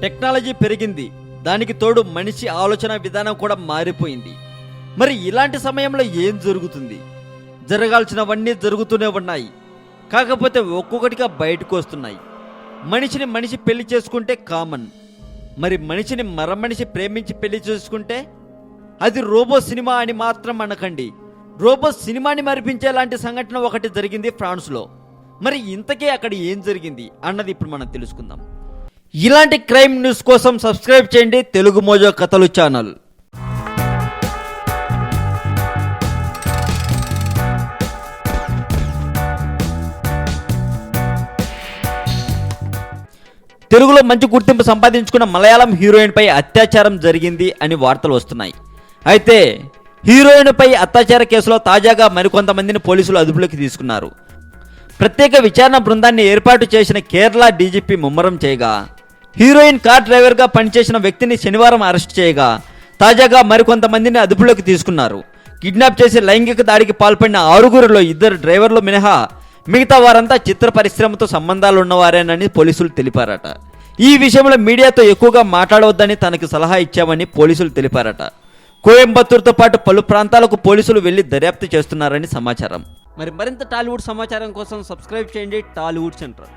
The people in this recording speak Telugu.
టెక్నాలజీ పెరిగింది, దానికి తోడు మనిషి ఆలోచన విధానం కూడా మారిపోయింది. మరి ఇలాంటి సమయంలో ఏం జరుగుతుంది? జరగాల్సినవన్నీ జరుగుతూనే ఉన్నాయి, కాకపోతే ఒక్కొక్కటిగా బయటకు వస్తున్నాయి. మనిషిని మనిషి పెళ్లి చేసుకుంటే కామన్, మరి మనిషిని మనిషి ప్రేమించి పెళ్లి చేసుకుంటే అది రోబో సినిమా అని మాత్రం అనకండి. రోబో సినిమాని మరిపించేలాంటి సంఘటన ఒకటి జరిగింది ఫ్రాన్స్లో. మరి ఇంతకీ అక్కడ ఏం జరిగింది అన్నది ఇప్పుడు మనం తెలుసుకుందాం. ఇలాంటి క్రైమ్ న్యూస్ కోసం సబ్స్క్రైబ్ చేయండి తెలుగు మోజో కథలు ఛానల్. తెలుగులో మంచి గుర్తింపు సంపాదించుకున్న మలయాళం హీరోయిన్ పై అత్యాచారం జరిగింది అని వార్తలు వస్తున్నాయి. అయితే హీరోయిన్ పై అత్యాచార కేసులో తాజాగా మరికొంతమందిని పోలీసులు అదుపులోకి తీసుకున్నారు. ప్రత్యేక విచారణ బృందాన్ని ఏర్పాటు చేసిన కేరళ డీజీపీ ముమ్మరం చేయగా, హీరోయిన్ కార్ డ్రైవర్గా పనిచేసిన వ్యక్తిని శనివారం అరెస్ట్ చేయగా, తాజాగా మరికొంతమందిని అదుపులోకి తీసుకున్నారు. కిడ్నాప్ చేసి లైంగిక దాడికి పాల్పడిన 6గురిలో 2 డ్రైవర్లు మినహా మిగతా వారంతా చిత్ర పరిశ్రమతో సంబంధాలు ఉన్నవారేనని పోలీసులు తెలిపారట. ఈ విషయంలో మీడియాతో ఎక్కువగా మాట్లాడవద్దని తనకు సలహా ఇచ్చామని పోలీసులు తెలిపారట. కోయంబత్తూరుతో పాటు పలు ప్రాంతాలకు పోలీసులు వెళ్లి దర్యాప్తు చేస్తున్నారని సమాచారం. మరింత టాలీవుడ్ సమాచారం కోసం సబ్స్క్రైబ్ చేయండి టాలీవుడ్ సెంటర్.